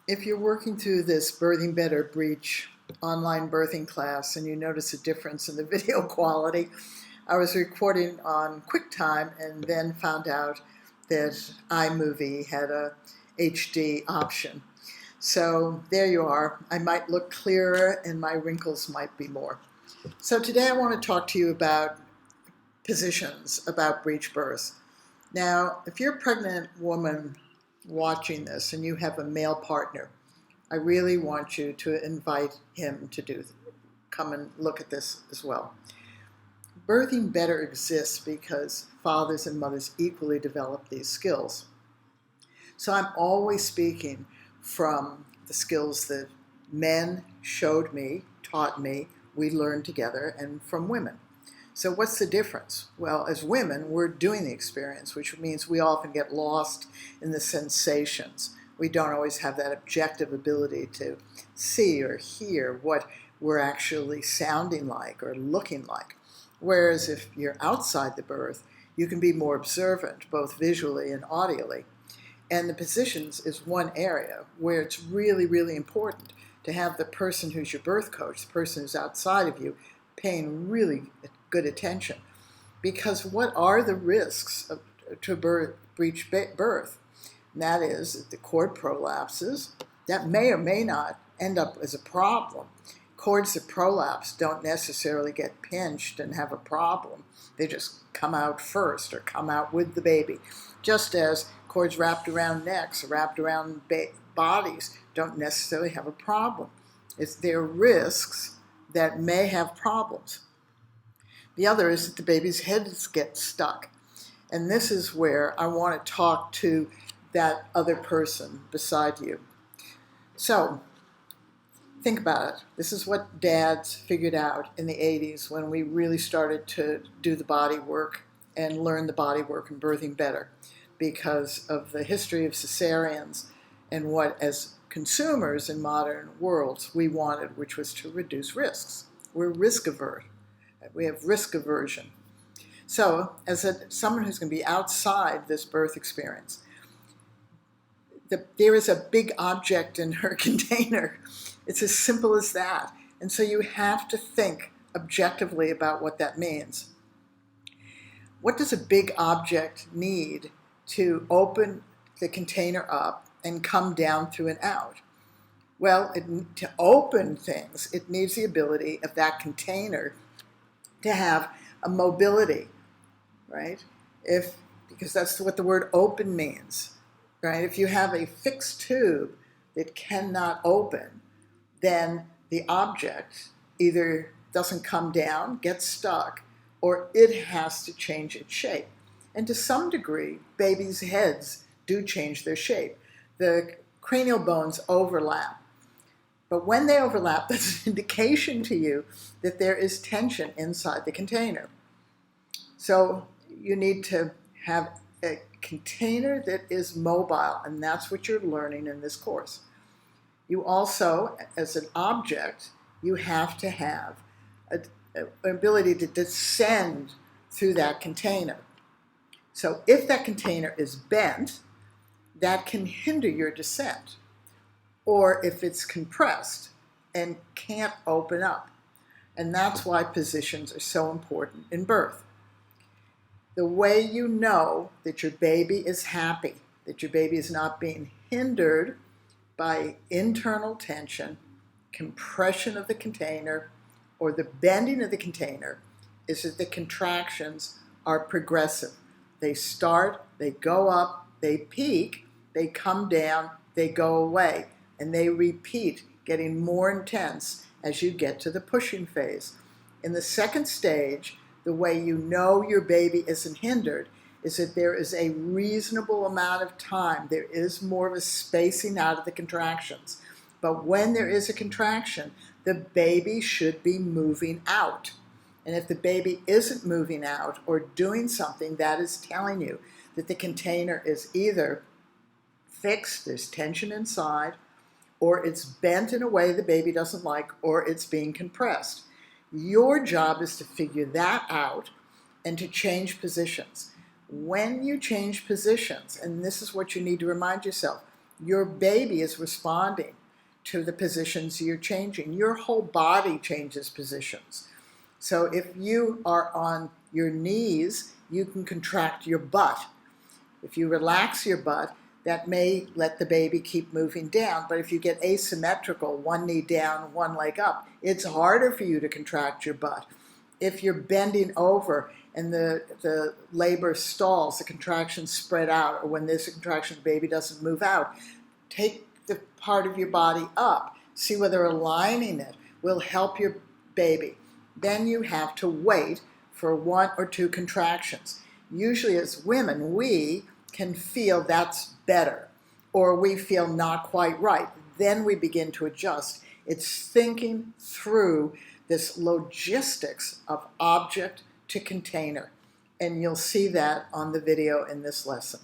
If you're working through this Birthing Better Breech online birthing class and you notice a difference in the video quality, I was recording on QuickTime and then found out that iMovie had a HD option. So there you are. I might look clearer and my wrinkles might be more. So today I want to talk to you about positions about breech birth. Now, if you're a pregnant woman watching this and you have a male partner, I really want you to invite him to come and look at this as well. Birthing Better exists because fathers and mothers equally develop these skills. So I'm always speaking from the skills that men showed me, taught me, we learned together, and from women. So what's the difference? Well, as women, we're doing the experience, which means we often get lost in the sensations. We don't always have that objective ability to see or hear what we're actually sounding like or looking like. Whereas if you're outside the birth, you can be more observant, both visually and audially. And the positions is one area where it's really, really important to have the person who's your birth coach, the person who's outside of you, paying really good attention. Because what are the risks to breech birth? And that is that the cord prolapses. That may or may not end up as a problem. Cords that prolapse don't necessarily get pinched and have a problem. They just come out first or come out with the baby. Just as cords wrapped around necks, wrapped around bodies don't necessarily have a problem. There are risks that may have problems. The other is that the baby's heads get stuck. And this is where I want to talk to that other person beside you. So, think about it. This is what dads figured out in the 80s when we really started to do the body work and learn the body work and birthing better because of the history of cesareans and what, as consumers in modern worlds, we wanted, which was to reduce risks. We're risk averse. We have risk aversion. So, as someone who's going to be outside this birth experience, there is a big object in her container. It's as simple as that. And so you have to think objectively about what that means. What does a big object need to open the container up and come down through and out? Well, to open things, it needs the ability of that container to have a mobility, right? Because that's what the word open means, right? If you have a fixed tube that cannot open, then the object either doesn't come down, gets stuck, or it has to change its shape. And to some degree, babies' heads do change their shape. The cranial bones overlap. But when they overlap, that's an indication to you that there is tension inside the container. So you need to have a container that is mobile, and that's what you're learning in this course. You also, as an object, you have to have an ability to descend through that container. So if that container is bent, that can hinder your descent. Or if it's compressed and can't open up. And that's why positions are so important in birth. The way you know that your baby is happy, that your baby is not being hindered by internal tension, compression of the container, or the bending of the container, is that the contractions are progressive. They start, they go up, they peak, they come down, they go away. And they repeat, getting more intense as you get to the pushing phase. In the second stage, the way you know your baby isn't hindered is that there is a reasonable amount of time. There is more of a spacing out of the contractions. But when there is a contraction, the baby should be moving out. And if the baby isn't moving out or doing something, that is telling you that the container is either fixed, there's tension inside, or it's bent in a way the baby doesn't like, or it's being compressed. Your job is to figure that out and to change positions. When you change positions, and this is what you need to remind yourself, your baby is responding to the positions you're changing. Your whole body changes positions. So if you are on your knees, you can contract your butt. If you relax your butt, that may let the baby keep moving down. But if you get asymmetrical, one knee down, one leg up, it's harder for you to contract your butt. If you're bending over and the labor stalls, the contractions spread out, or when there's a contraction, the baby doesn't move out, take the part of your body up. See whether aligning it will help your baby. Then you have to wait for 1 or 2 contractions. Usually as women, we can feel that's better, or we feel not quite right. Then we begin to adjust. It's thinking through this logistics of object to container. And you'll see that on the video in this lesson.